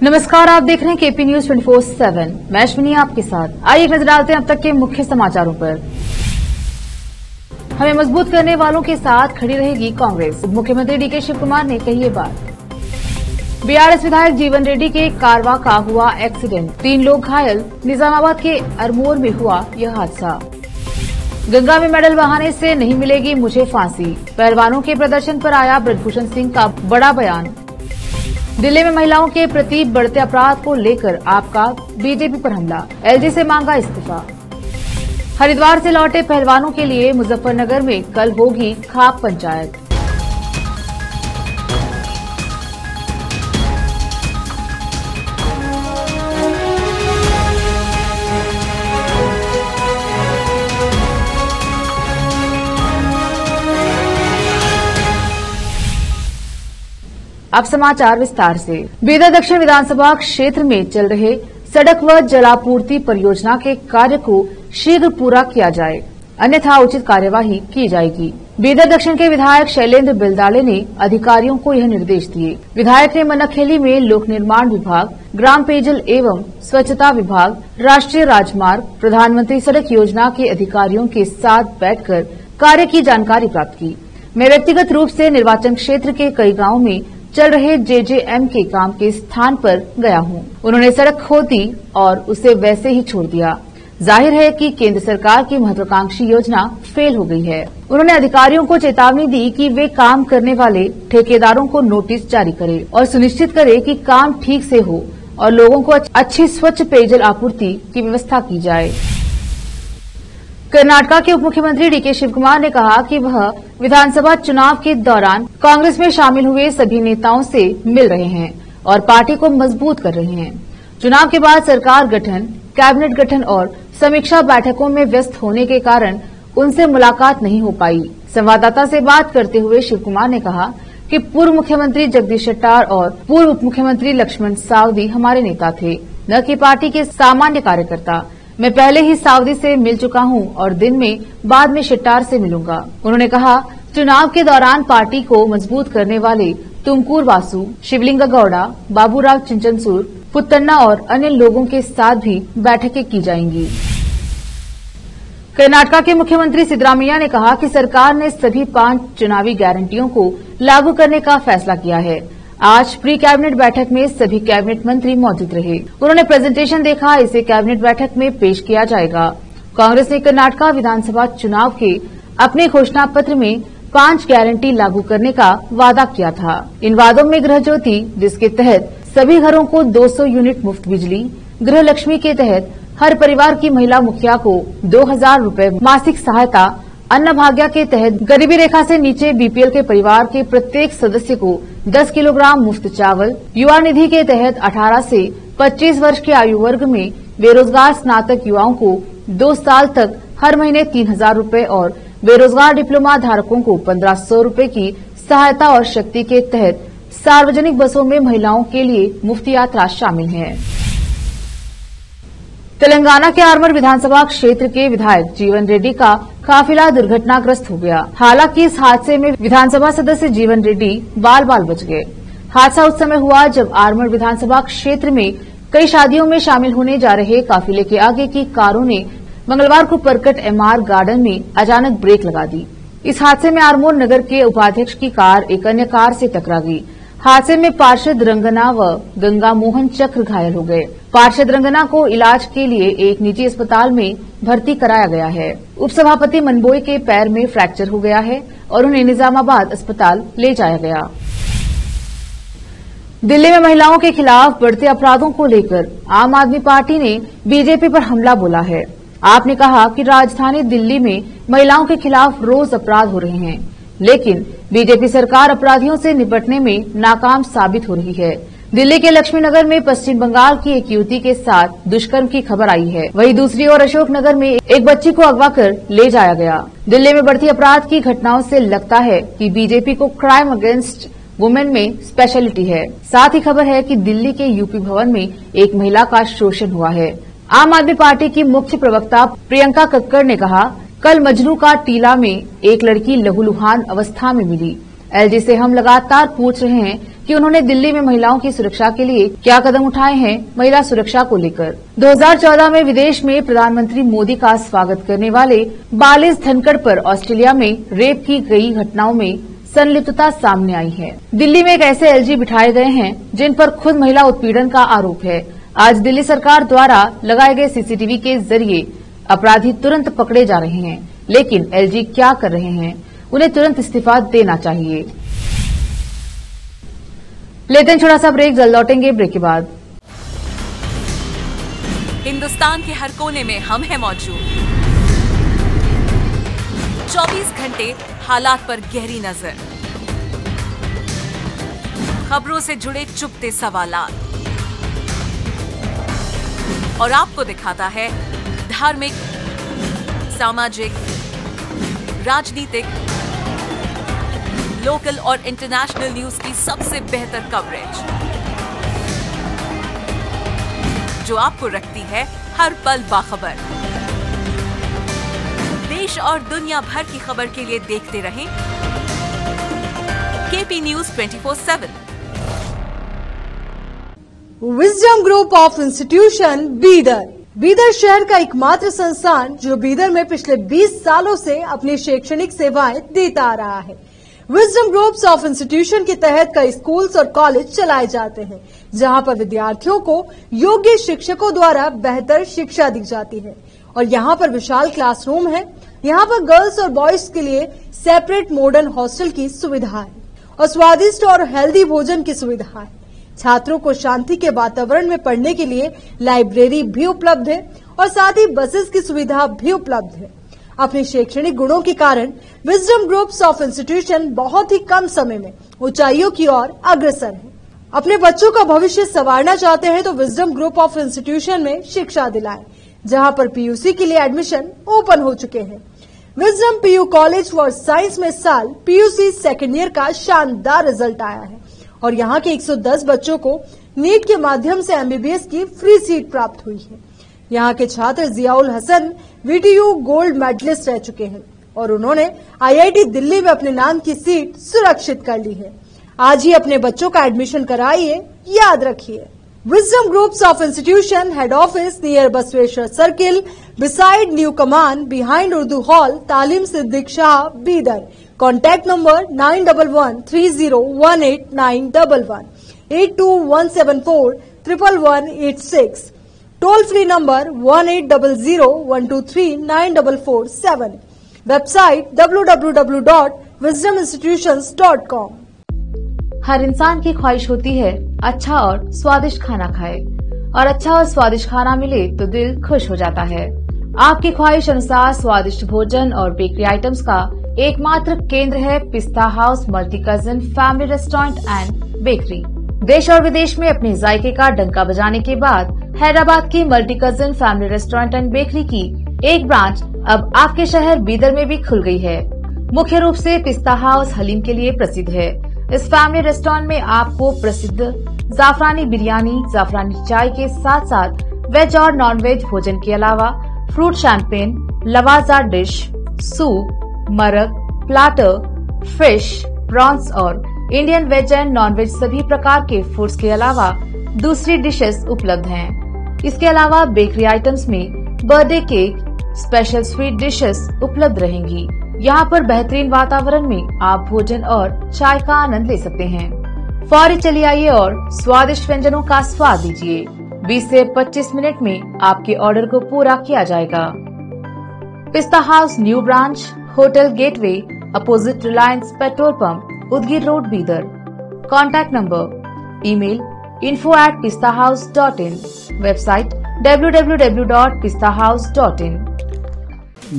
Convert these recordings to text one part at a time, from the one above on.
नमस्कार, आप देख रहे हैं केपी न्यूज 24/7। मैं अश्विनी आपके साथ। आइए एक नजर डालते हैं अब तक के मुख्य समाचारों पर। हमें मजबूत करने वालों के साथ खड़ी रहेगी कांग्रेस, उप मुख्यमंत्री डीके शिव कुमार ने कही ये बात। बीआरएस विधायक जीवन रेड्डी के कारवा का हुआ एक्सीडेंट, 3 लोग घायल, निजामाबाद के अरमोर में हुआ यह हादसा। गंगा में मेडल बहाने से नहीं मिलेगी मुझे फांसी, पहलवानों के प्रदर्शन पर आया ब्रजभूषण सिंह का बड़ा बयान। दिल्ली में महिलाओं के प्रति बढ़ते अपराध को लेकर आपका बीजेपी पर हमला, एलजी से मांगा इस्तीफा। हरिद्वार से लौटे पहलवानों के लिए मुजफ्फरनगर में कल होगी खाप पंचायत। अब समाचार विस्तार से। बीदर दक्षिण विधानसभा क्षेत्र में चल रहे सड़क व जलापूर्ति परियोजना के कार्य को शीघ्र पूरा किया जाए, अन्यथा उचित कार्यवाही की जाएगी। बीदर दक्षिण के विधायक शैलेंद्र बिलदाले ने अधिकारियों को यह निर्देश दिए। विधायक ने मनखेली में लोक निर्माण विभाग, ग्राम पेयजल एवं स्वच्छता विभाग, राष्ट्रीय राजमार्ग, प्रधानमंत्री सड़क योजना के अधिकारियों के साथ बैठकर कार्य की जानकारी प्राप्त की। मैं व्यक्तिगत रूप से निर्वाचन क्षेत्र के कई गाँवों में चल रहे जेजेएम के काम के स्थान पर गया हूं। उन्होंने सड़क खोद दी और उसे वैसे ही छोड़ दिया। जाहिर है कि केंद्र सरकार की महत्वाकांक्षी योजना फेल हो गई है। उन्होंने अधिकारियों को चेतावनी दी कि वे काम करने वाले ठेकेदारों को नोटिस जारी करें और सुनिश्चित करें कि काम ठीक से हो और लोगों को अच्छी स्वच्छ पेयजल आपूर्ति की व्यवस्था की जाए। कर्नाटका के उप मुख्यमंत्री डीके शिव कुमार ने कहा कि वह विधानसभा चुनाव के दौरान कांग्रेस में शामिल हुए सभी नेताओं से मिल रहे हैं और पार्टी को मजबूत कर रहे हैं। चुनाव के बाद सरकार गठन, कैबिनेट गठन और समीक्षा बैठकों में व्यस्त होने के कारण उनसे मुलाकात नहीं हो पाई। संवाददाता से बात करते हुए शिव कुमार ने कहा कि पूर्व मुख्यमंत्री जगदीश शेट्टार और पूर्व उप मुख्यमंत्री लक्ष्मण सावदी हमारे नेता थे, न कि पार्टी के सामान्य कार्यकर्ता। मैं पहले ही सावदी से मिल चुका हूं और दिन में बाद में शेट्टार से मिलूंगा। उन्होंने कहा, चुनाव के दौरान पार्टी को मजबूत करने वाले तुमकुर वासु, शिवलिंगा गौड़ा, बाबूराव चिंचनसूर, पुत्तन्ना और अन्य लोगों के साथ भी बैठकें की जाएंगी। कर्नाटका के मुख्यमंत्री सिद्धरामैया ने कहा कि सरकार ने सभी 5 चुनावी गारंटियों को लागू करने का फैसला किया है। आज प्री कैबिनेट बैठक में सभी कैबिनेट मंत्री मौजूद रहे। उन्होंने प्रेजेंटेशन देखा, इसे कैबिनेट बैठक में पेश किया जाएगा। कांग्रेस ने कर्नाटका विधानसभा चुनाव के अपने घोषणा पत्र में 5 गारंटी लागू करने का वादा किया था। इन वादों में गृह ज्योति, जिसके तहत सभी घरों को 200 यूनिट मुफ्त बिजली, गृह लक्ष्मी के तहत हर परिवार की महिला मुखिया को 2000 रूपये मासिक सहायता, अन्न भाग्य के तहत गरीबी रेखा से नीचे बीपीएल के परिवार के प्रत्येक सदस्य को 10 किलोग्राम मुफ्त चावल, युवा निधि के तहत 18 से 25 वर्ष के आयु वर्ग में बेरोजगार स्नातक युवाओं को 2 साल तक हर महीने 3000 रूपये और बेरोजगार डिप्लोमा धारकों को 1500 रूपये की सहायता और शक्ति के तहत सार्वजनिक बसों में महिलाओं के लिए मुफ्त यात्रा शामिल है। तेलंगाना के आरमोर विधानसभा क्षेत्र के विधायक जीवन रेड्डी का काफिला दुर्घटनाग्रस्त हो गया। हालांकि इस हादसे में विधानसभा सदस्य जीवन रेड्डी बाल बाल बच गए। हादसा उस समय हुआ जब आरमोर विधानसभा क्षेत्र में कई शादियों में शामिल होने जा रहे काफिले के आगे की कारों ने मंगलवार को परकट एमआर गार्डन में अचानक ब्रेक लगा दी। इस हादसे में आरमोर नगर के उपाध्यक्ष की कार एक अन्य कार से टकरा गई। हादसे में पार्षद रंगना व गंगा मोहन चक्र घायल हो गए। पार्षद रंगना को इलाज के लिए एक निजी अस्पताल में भर्ती कराया गया है। उपसभापति मनबोई के पैर में फ्रैक्चर हो गया है और उन्हें निजामाबाद अस्पताल ले जाया गया। दिल्ली में महिलाओं के खिलाफ बढ़ते अपराधों को लेकर आम आदमी पार्टी ने बीजेपी पर हमला बोला है। आपने कहा कि राजधानी दिल्ली में महिलाओं के खिलाफ रोज अपराध हो रहे हैं, लेकिन बीजेपी सरकार अपराधियों से निपटने में नाकाम साबित हो रही है। दिल्ली के लक्ष्मीनगर में पश्चिम बंगाल की एक युवती के साथ दुष्कर्म की खबर आई है। वहीं दूसरी ओर अशोकनगर में एक बच्ची को अगवा कर ले जाया गया। दिल्ली में बढ़ती अपराध की घटनाओं से लगता है कि बीजेपी को क्राइम अगेंस्ट वुमेन में स्पेशलिटी है। साथ ही खबर है कि दिल्ली के यूपी भवन में एक महिला का शोषण हुआ है। आम आदमी पार्टी की मुख्य प्रवक्ता प्रियंका कक्कड़ ने कहा, कल मजनू का टीला में एक लड़की लहूलुहान अवस्था में मिली। एलजी से हम लगातार पूछ रहे हैं कि उन्होंने दिल्ली में महिलाओं की सुरक्षा के लिए क्या कदम उठाए हैं महिला सुरक्षा को लेकर। 2014 में विदेश में प्रधानमंत्री मोदी का स्वागत करने वाले 42 धनखड़ पर ऑस्ट्रेलिया में रेप की गई घटनाओं में संलिप्तता सामने आई है। दिल्ली में एक ऐसे एलजी बिठाए गए हैं जिन पर खुद महिला उत्पीड़न का आरोप है। आज दिल्ली सरकार द्वारा लगाए गए सीसीटीवी के जरिए अपराधी तुरंत पकड़े जा रहे हैं, लेकिन एलजी क्या कर रहे हैं? उन्हें तुरंत इस्तीफा देना चाहिए। लेते हैं छोटा सा ब्रेक, जल्द लौटेंगे ब्रेक के बाद। हिंदुस्तान के हर कोने में हम हैं मौजूद। 24 घंटे हालात पर गहरी नजर, खबरों से जुड़े चुपते सवालात, और आपको दिखाता है धार्मिक, सामाजिक, राजनीतिक, लोकल और इंटरनेशनल न्यूज की सबसे बेहतर कवरेज, जो आपको रखती है हर पल बाखबर। देश और दुनिया भर की खबर के लिए देखते रहें KP news 24/7। Wisdom group of institution Bidar, Bidar शहर का एकमात्र संस्थान जो बीदर में पिछले 20 सालों से अपनी शैक्षणिक सेवाएं देता आ रहा है। विजडम ग्रुप्स ऑफ इंस्टीट्यूशन के तहत कई स्कूल्स और कॉलेज चलाए जाते हैं, जहां पर विद्यार्थियों को योग्य शिक्षकों द्वारा बेहतर शिक्षा दी जाती है। और यहां पर विशाल क्लासरूम है। यहां पर गर्ल्स और बॉयज के लिए सेपरेट मॉडर्न हॉस्टल की सुविधा है और स्वादिष्ट और हेल्दी भोजन की सुविधा है। छात्रों को शांति के वातावरण में पढ़ने के लिए लाइब्रेरी भी उपलब्ध है और साथ ही बसेस की सुविधा भी उपलब्ध है। अपने शैक्षणिक गुणों के कारण विजडम ग्रुप्स ऑफ इंस्टीट्यूशन बहुत ही कम समय में ऊंचाइयों की ओर अग्रसर है। अपने बच्चों का भविष्य संवारना चाहते हैं तो विजडम ग्रुप ऑफ इंस्टीट्यूशन में शिक्षा दिलाएं, जहां पर पीयूसी के लिए एडमिशन ओपन हो चुके हैं। Wisdom PU college for science में साल पीयूसी सेकेंड ईयर का शानदार रिजल्ट आया है और यहाँ के 110 बच्चों को नीट के माध्यम से एमबीबीएस की फ्री सीट प्राप्त हुई है। यहाँ के छात्र Ziaul Hasan VTU gold medalist रह चुके हैं और उन्होंने आईआईटी दिल्ली में अपने नाम की सीट सुरक्षित कर ली है। आज ही अपने बच्चों का एडमिशन कराइए, याद रखिए। Wisdom groups of institution head office near Basaveshwar circle, beside new Kaman, behind Urdu hall, Taleem Siddique Shah, Bidar. Contact number 9113018911, 8217411186, toll free number 180012394447, website www.wisdominstitutions.com। हर इंसान की ख्वाहिश होती है अच्छा और स्वादिष्ट खाना खाए, और अच्छा और स्वादिष्ट खाना मिले तो दिल खुश हो जाता है। आपकी ख्वाहिश अनुसार स्वादिष्ट भोजन और बेकरी आइटम्स का एकमात्र केंद्र है पिस्ता house multi cousin family restaurant and bakery. देश और विदेश में अपने जायके का डंका बजाने के बाद हैदराबाद की multi cousin family restaurant and bakery की एक ब्रांच अब आपके शहर बीदर में भी खुल गई है। मुख्य रूप से पिस्ता हाउस हलीम के लिए प्रसिद्ध है। इस फैमिली रेस्टोरेंट में आपको प्रसिद्ध जाफरानी बिरयानी, जाफरानी चाय के साथ साथ वेज और नॉन वेज भोजन के अलावा fruit champagne, Lavazza dish, soup, marak, platter, fish, prawns और Indian veg and non veg सभी प्रकार के फूड्स के अलावा दूसरी डिशेस उपलब्ध हैं। इसके अलावा बेकरी आइटम्स में birthday cake, special sweet dishes उपलब्ध रहेंगी। यहाँ पर बेहतरीन वातावरण में आप भोजन और चाय का आनंद ले सकते हैं। फौरी चलिए आइए और स्वादिष्ट व्यंजनों का स्वाद लीजिए। 20 से 25 मिनट में आपके ऑर्डर को पूरा किया जाएगा। Pista house new branch, hotel gateway, opposite Reliance petrol pump, Udgir road, Bidar. Contact number, email info@pistahouse.in, website www.pistahouse.in।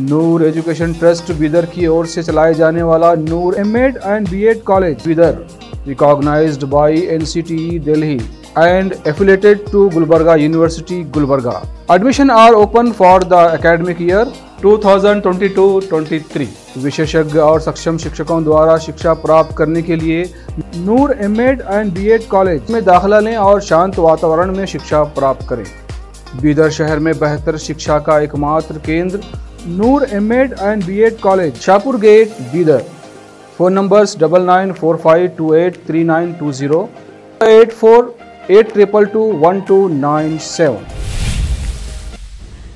Noor education trust Bidar की ओर से चलाए जाने वाला Noor M Ed and B Ed college Bidar, recognised by NCTE Delhi and affiliated to Gulbarga University, Gulbarga. Admission are open for the academic year 2022-23। विशेषज्ञ और सक्षम शिक्षकों द्वारा शिक्षा प्राप्त करने के लिए नूर एमएड एंड बीएड कॉलेज में दाखिला लें और शांत वातावरण में शिक्षा प्राप्त करें। बीदर शहर में बेहतर शिक्षा का एकमात्र केंद्र Noor M Ed and B Ed college, Shahpur gate, Bidar. Phone numbers 9945283920, 8482221297।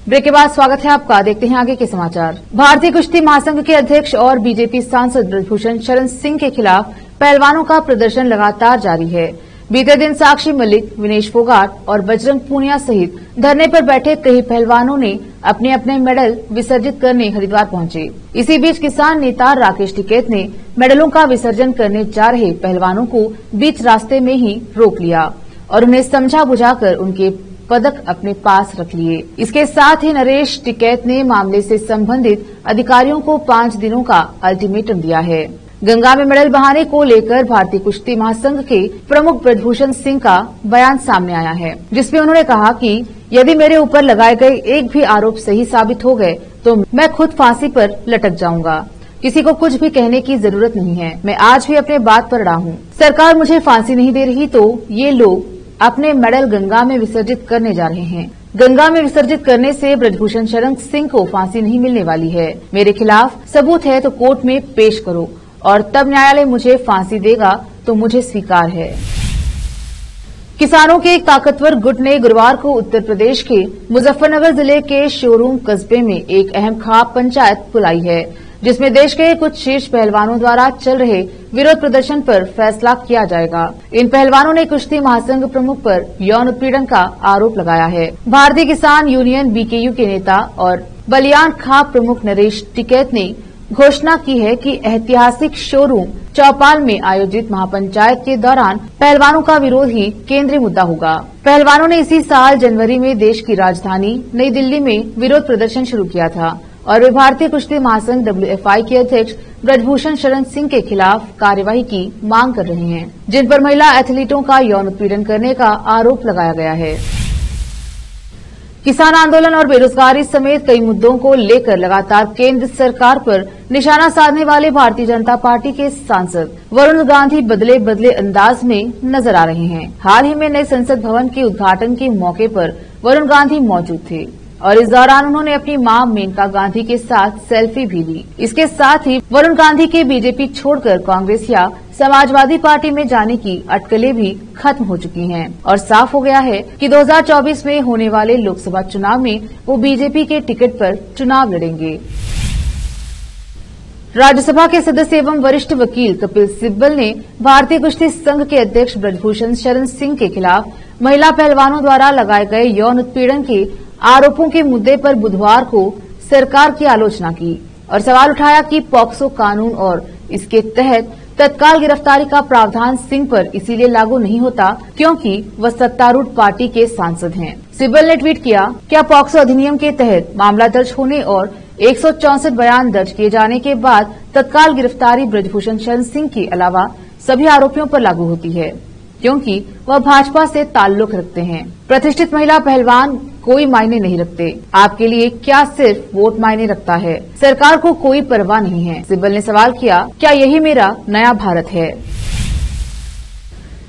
Break के बाद स्वागत है आपका। देखते हैं आगे के समाचार। भारतीय कुश्ती महासंघ के अध्यक्ष और बीजेपी सांसद ब्रजभूषण शरण सिंह के खिलाफ पहलवानों का प्रदर्शन लगातार जारी है। बीते दिन साक्षी मलिक, विनेश फोगाट और बजरंग पूनिया सहित धरने पर बैठे कई पहलवानों ने अपने अपने मेडल विसर्जित करने हरिद्वार पहुंचे। इसी बीच किसान नेता राकेश टिकैत ने मेडलों का विसर्जन करने जा रहे पहलवानों को बीच रास्ते में ही रोक लिया और उन्हें समझा बुझाकर उनके पदक अपने पास रख लिए। इसके साथ ही नरेश टिकैत ने मामले से संबंधित अधिकारियों को 5 दिनों का अल्टीमेटम दिया है। गंगा में मेडल बहाने को लेकर भारतीय कुश्ती महासंघ के प्रमुख ब्रजभूषण सिंह का बयान सामने आया है, जिसमें उन्होंने कहा कि यदि मेरे ऊपर लगाए गए एक भी आरोप सही साबित हो गए तो मैं खुद फांसी पर लटक जाऊंगा। किसी को कुछ भी कहने की जरूरत नहीं है। मैं आज भी अपने बात पर अड़ा हूँ। सरकार मुझे फांसी नहीं दे रही तो ये लोग अपने मेडल गंगा में विसर्जित करने जा रहे हैं। गंगा में विसर्जित करने से ब्रजभूषण शरण सिंह को फांसी नहीं मिलने वाली है। मेरे खिलाफ सबूत है तो कोर्ट में पेश करो और तब न्यायालय मुझे फांसी देगा तो मुझे स्वीकार है। किसानों के एक ताकतवर गुट ने गुरुवार को उत्तर प्रदेश के मुजफ्फरनगर जिले के शोरूम कस्बे में एक अहम खाप पंचायत बुलाई है, जिसमें देश के कुछ शीर्ष पहलवानों द्वारा चल रहे विरोध प्रदर्शन पर फैसला किया जाएगा। इन पहलवानों ने कुश्ती महासंघ प्रमुख पर यौन उत्पीड़न का आरोप लगाया है। भारतीय किसान यूनियन बीकेयू के नेता और बलियान खाप प्रमुख नरेश टिकैत ने घोषणा की है कि ऐतिहासिक शोरूम चौपाल में आयोजित महापंचायत के दौरान पहलवानों का विरोध ही केंद्रीय मुद्दा होगा। पहलवानों ने इसी साल जनवरी में देश की राजधानी नई दिल्ली में विरोध प्रदर्शन शुरू किया था और वे भारतीय कुश्ती महासंघ WFI के अध्यक्ष ब्रजभूषण शरण सिंह के खिलाफ कार्यवाही की मांग कर रहे हैं, जिन पर महिला एथलीटों का यौन उत्पीड़न करने का आरोप लगाया गया है। किसान आंदोलन और बेरोजगारी समेत कई मुद्दों को लेकर लगातार केंद्र सरकार पर निशाना साधने वाले भारतीय जनता पार्टी के सांसद वरुण गांधी बदले बदले अंदाज में नजर आ रहे हैं। हाल ही में नए संसद भवन के उद्घाटन के मौके पर वरुण गांधी मौजूद थे और इस दौरान उन्होंने अपनी मां मेनका गांधी के साथ सेल्फी भी ली। इसके साथ ही वरुण गांधी के बीजेपी छोड़कर कांग्रेस या समाजवादी पार्टी में जाने की अटकलें भी खत्म हो चुकी हैं और साफ हो गया है कि 2024 में होने वाले लोकसभा चुनाव में वो बीजेपी के टिकट पर चुनाव लड़ेंगे। राज्यसभा के सदस्य एवं वरिष्ठ वकील कपिल सिब्बल ने भारतीय कुश्ती संघ के अध्यक्ष ब्रजभूषण शरण सिंह के खिलाफ महिला पहलवानों द्वारा लगाए गए यौन उत्पीड़न के आरोपों के मुद्दे पर बुधवार को सरकार की आलोचना की और सवाल उठाया कि पॉक्सो कानून और इसके तहत तत्काल गिरफ्तारी का प्रावधान सिंह पर इसीलिए लागू नहीं होता क्योंकि वह सत्तारूढ़ पार्टी के सांसद हैं। सिब्बल ने ट्वीट किया, क्या पॉक्सो अधिनियम के तहत मामला दर्ज होने और 164 बयान दर्ज किए जाने के बाद तत्काल गिरफ्तारी ब्रजभूषण शरण सिंह के अलावा सभी आरोपियों पर लागू होती है क्योंकि वह भाजपा से ताल्लुक रखते हैं। प्रतिष्ठित महिला पहलवान कोई मायने नहीं रखते। आपके लिए क्या सिर्फ वोट मायने रखता है? सरकार को कोई परवाह नहीं है। सिब्बल ने सवाल किया, क्या यही मेरा नया भारत है?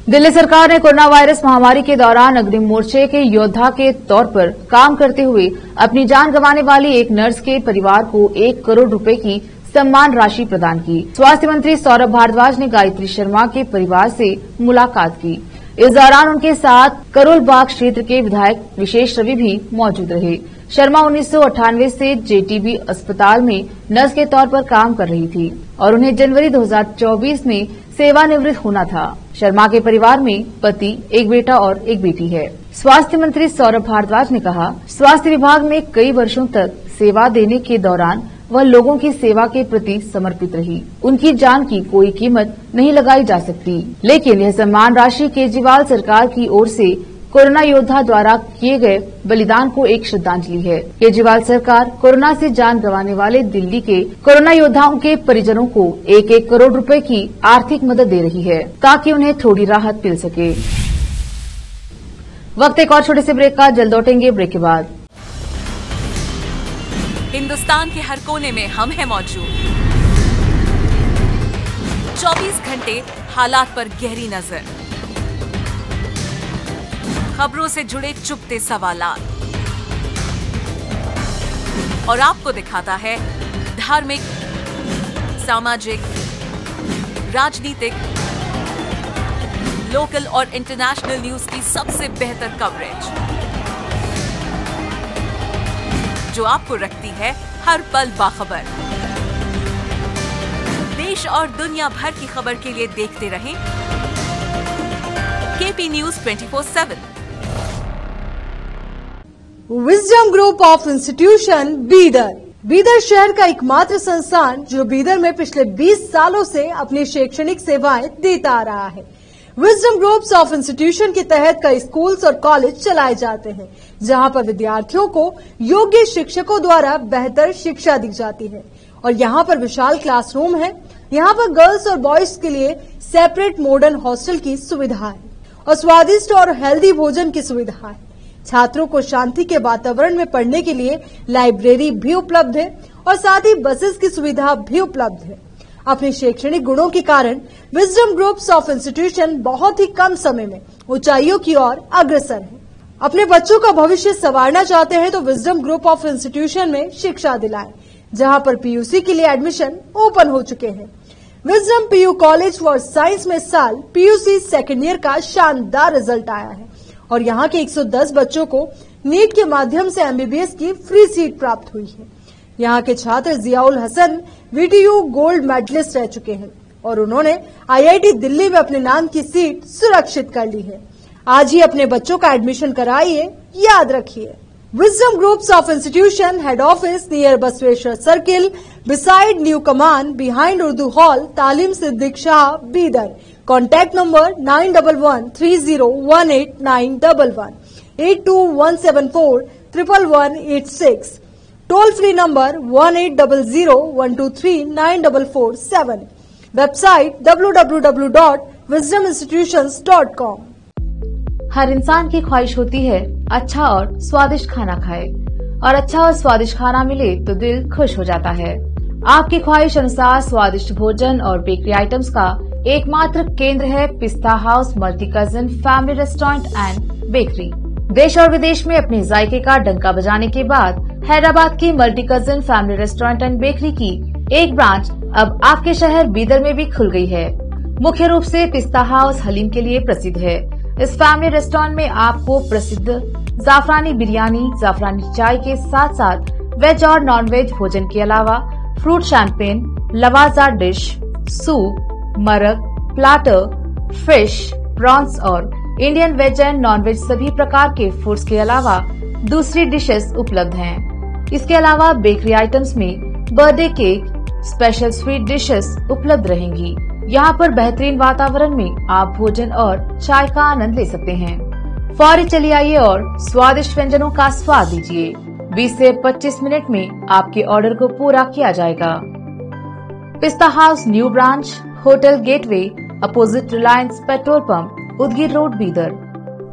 दिल्ली सरकार ने कोरोना वायरस महामारी के दौरान अग्रिम मोर्चे के योद्धा के तौर पर काम करते हुए अपनी जान गंवाने वाली एक नर्स के परिवार को 1 करोड़ रुपए की सम्मान राशि प्रदान की। स्वास्थ्य मंत्री सौरभ भारद्वाज ने गायत्री शर्मा के परिवार से मुलाकात की। इस दौरान उनके साथ करोल बाग क्षेत्र के विधायक विशेष रवि भी मौजूद रहे। शर्मा 1998 से JTB अस्पताल में नर्स के तौर पर काम कर रही थी और उन्हें जनवरी 2024 में सेवानिवृत्त होना था। शर्मा के परिवार में पति, एक बेटा और एक बेटी है। स्वास्थ्य मंत्री सौरभ भारद्वाज ने कहा, स्वास्थ्य विभाग में कई वर्षों तक सेवा देने के दौरान वह लोगों की सेवा के प्रति समर्पित रही। उनकी जान की कोई कीमत नहीं लगाई जा सकती, लेकिन यह सम्मान राशि केजरीवाल सरकार की ओर से कोरोना योद्धा द्वारा किए गए बलिदान को एक श्रद्धांजलि है। केजरीवाल सरकार कोरोना से जान गंवाने वाले दिल्ली के कोरोना योद्धाओं के परिजनों को 1-1 करोड़ रुपए की आर्थिक मदद दे रही है ताकि उन्हें थोड़ी राहत मिल सके। वक्त एक और छोटे से ब्रेक का, जल्द लौटेंगे ब्रेक के बाद। हिंदुस्तान के हर कोने में हम हैं मौजूद। 24 घंटे हालात पर गहरी नजर, खबरों से जुड़े चुपते सवालात और आपको दिखाता है धार्मिक, सामाजिक, राजनीतिक, लोकल और इंटरनेशनल न्यूज की सबसे बेहतर कवरेज, जो आपको रखती है हर पल बाखबर। देश और दुनिया भर की खबर के लिए देखते रहें KP news 24/7। Wisdom group of institution Bidar. Bidar शहर का एकमात्र संस्थान जो बीदर में पिछले 20 सालों से अपनी शैक्षणिक सेवाएं देता आ रहा है। विजडम ग्रुप्स ऑफ इंस्टीट्यूशन के तहत कई स्कूल्स और कॉलेज चलाए जाते हैं, जहां पर विद्यार्थियों को योग्य शिक्षकों द्वारा बेहतर शिक्षा दी जाती है। और यहां पर विशाल क्लासरूम है। यहां पर गर्ल्स और बॉयज के लिए सेपरेट मॉडर्न हॉस्टल की सुविधा है और स्वादिष्ट और हेल्दी भोजन की सुविधा है। छात्रों को शांति के वातावरण में पढ़ने के लिए लाइब्रेरी भी उपलब्ध है और साथ ही बसेस की सुविधा भी उपलब्ध है। अपने शैक्षणिक गुणों के कारण विजडम ग्रुप्स ऑफ इंस्टीट्यूशन बहुत ही कम समय में ऊंचाइयों की ओर अग्रसर है। अपने बच्चों का भविष्य संवारना चाहते हैं तो विजडम ग्रुप ऑफ इंस्टीट्यूशन में शिक्षा दिलाएं, जहां पर पीयूसी के लिए एडमिशन ओपन हो चुके हैं। Wisdom PU college for science में साल पीयूसी सेकेंड ईयर का शानदार रिजल्ट आया है और यहाँ के 110 बच्चों को नीट के माध्यम से एमबीबीएस की फ्री सीट प्राप्त हुई है। यहाँ के छात्र Ziaul Hasan VTU gold medalist रह चुके हैं और उन्होंने आईआईटी दिल्ली में अपने नाम की सीट सुरक्षित कर ली है। आज ही अपने बच्चों का एडमिशन कराइए, याद रखिए। Wisdom groups of institution head office near Basaveshwar circle, beside new Kaman, behind Urdu hall, Taleem Siddique Shah, Bidar. Contact number 9111301891, 8217411186, toll free number 180012394447, website www.wisdominstitutions.com। हर इंसान की ख्वाहिश होती है अच्छा और स्वादिष्ट खाना खाए और अच्छा और स्वादिष्ट खाना मिले तो दिल खुश हो जाता है। आपकी ख्वाहिश अनुसार स्वादिष्ट भोजन और बेकरी आइटम्स का एकमात्र केंद्र है पिस्ता house multi cousin family restaurant and bakery. देश और विदेश में अपने जायके का डंका बजाने के बाद हैदराबाद की multi cousin family restaurant and bakery की एक ब्रांच अब आपके शहर बीदर में भी खुल गई है। मुख्य रूप से पिस्ता हाउस हलीम के लिए प्रसिद्ध है। इस फैमिली रेस्टोरेंट में आपको प्रसिद्ध जाफरानी बिरयानी, जाफरानी चाय के साथ साथ वेज और नॉन वेज भोजन के अलावा fruit champagne, Lavazza dish, soup, marak, platter, fish, prawns और Indian veg and non veg सभी प्रकार के फूड्स के अलावा दूसरी डिशेस उपलब्ध हैं। इसके अलावा बेकरी आइटम्स में birthday cake, special sweet dishes उपलब्ध रहेंगी। यहाँ पर बेहतरीन वातावरण में आप भोजन और चाय का आनंद ले सकते हैं। फौरी चलिए आइए और स्वादिष्ट व्यंजनों का स्वाद लीजिए। 20 से 25 मिनट में आपके ऑर्डर को पूरा किया जाएगा। Pista house new branch, hotel gateway, opposite Reliance petrol pump, Udgir road, Bidar.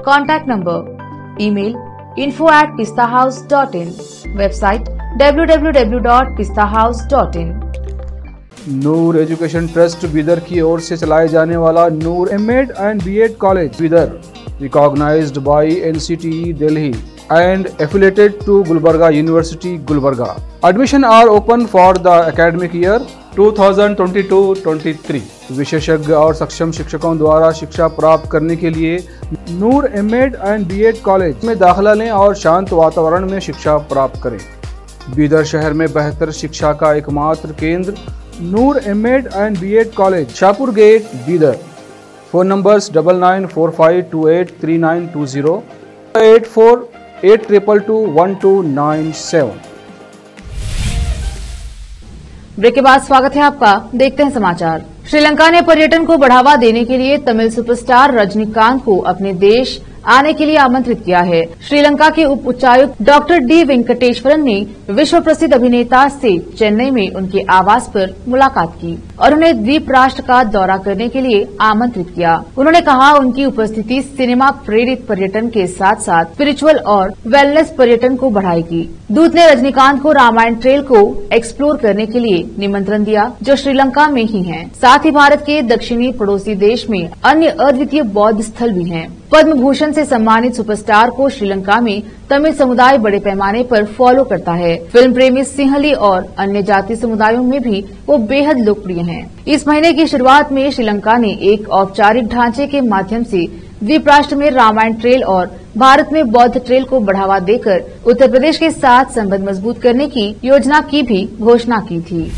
Contact number, email info@pistahouse.in, website www.pistahouse.in। Noor education trust Bidar की ओर से चलाए जाने वाला Noor M Ed and B Ed college Bidar, recognised by NCTE Delhi and affiliated to Gulbarga University, Gulbarga. Admission are open for the academic year 2022-23. विशेषज्ञ और सक्षम शिक्षकों द्वारा शिक्षा प्राप्त करने के लिए नूर एमएड एंड बीएड कॉलेज में दाखिला लें और शांत वातावरण में शिक्षा प्राप्त करें। बीदर शहर में बेहतर शिक्षा का एकमात्र केंद्र Noor M Ed and B Ed college, Shahpur gate, Bidar. Phone numbers 9945283920, 8482221297। Break के बाद स्वागत है आपका। देखते हैं समाचार। श्रीलंका ने पर्यटन को बढ़ावा देने के लिए तमिल सुपरस्टार रजनीकांत को अपने देश आने के लिए आमंत्रित किया है। श्रीलंका के उप उच्चायुक्त डॉक्टर डी वेंकटेश्वरन ने विश्व प्रसिद्ध अभिनेता से चेन्नई में उनके आवास पर मुलाकात की और उन्हें द्वीप राष्ट्र का दौरा करने के लिए आमंत्रित किया। उन्होंने कहा उनकी उपस्थिति सिनेमा प्रेरित पर्यटन के साथ साथ स्पिरिचुअल और वेलनेस पर्यटन को बढ़ाएगी। दूत ने रजनीकांत को रामायण ट्रेल को एक्सप्लोर करने के लिए निमंत्रण दिया, जो श्रीलंका में ही है। साथ ही भारत के दक्षिणी पड़ोसी देश में अन्य अद्वितीय बौद्ध स्थल भी हैं। पद्म भूषण भूषण से सम्मानित सुपरस्टार को श्रीलंका में तमिल समुदाय बड़े पैमाने पर फॉलो करता है। फिल्म प्रेमी सिंहली और अन्य जाति समुदायों में भी वो बेहद लोकप्रिय हैं। इस महीने की शुरुआत में श्रीलंका ने एक औपचारिक ढांचे के माध्यम से द्वीप राष्ट्र में रामायण ट्रेल और भारत में बौद्ध ट्रेल को बढ़ावा देकर उत्तर प्रदेश के साथ संबंध मजबूत करने की योजना की भी घोषणा की थी।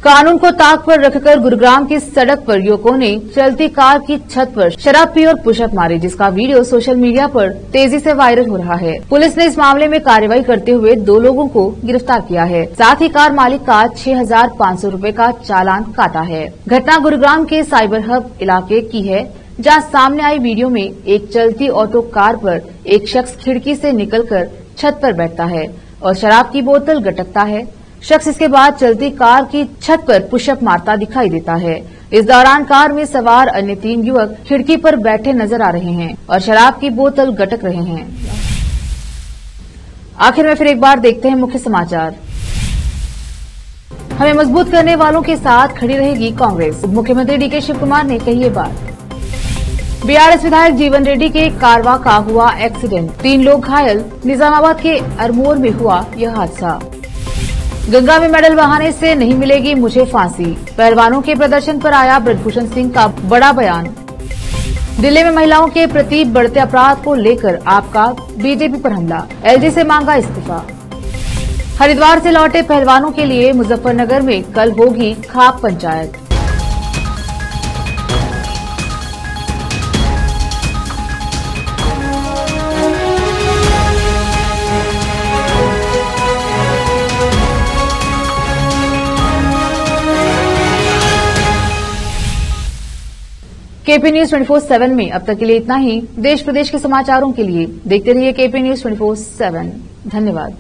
कानून को ताक पर रखकर गुरुग्राम की सड़क पर युवकों ने चलती कार की छत पर शराब पी और पुशअप मारे, जिसका वीडियो सोशल मीडिया पर तेजी से वायरल हो रहा है। पुलिस ने इस मामले में कार्रवाई करते हुए 2 लोगों को गिरफ्तार किया है। साथ ही कार मालिक का 6,500 रुपए का चालान काटा है। घटना गुरुग्राम के साइबर हब इलाके की है, जहां सामने आई वीडियो में एक चलती ऑटो कार पर एक शख्स खिड़की से निकलकर छत पर बैठता है और शराब की बोतल गटकता है। शख्स इसके बाद चलती कार की छत पर पुशअप मारता दिखाई देता है। इस दौरान कार में सवार अन्य 3 युवक खिड़की पर बैठे नजर आ रहे हैं और शराब की बोतल गटक रहे हैं। आखिर में फिर एक बार देखते हैं मुख्य समाचार। हमें मजबूत करने वालों के साथ खड़ी रहेगी कांग्रेस, उप मुख्यमंत्री डीके शिव कुमार ने कही ये बात। बीआरएस विधायक जीवन रेड्डी के कारवा का हुआ एक्सीडेंट, 3 लोग घायल, निजामाबाद के अरमोर में हुआ यह हादसा। गंगा में मेडल बहाने से नहीं मिलेगी मुझे फांसी, पहलवानों के प्रदर्शन पर आया ब्रजभूषण सिंह का बड़ा बयान। दिल्ली में महिलाओं के प्रति बढ़ते अपराध को लेकर आपका बीजेपी पर हमला, एलजी से मांगा इस्तीफा। हरिद्वार से लौटे पहलवानों के लिए मुजफ्फरनगर में कल होगी खाप पंचायत। केपी न्यूज 24/7 में अब तक के लिए इतना ही। देश प्रदेश के समाचारों के लिए देखते रहिए केपी न्यूज 24/7। धन्यवाद।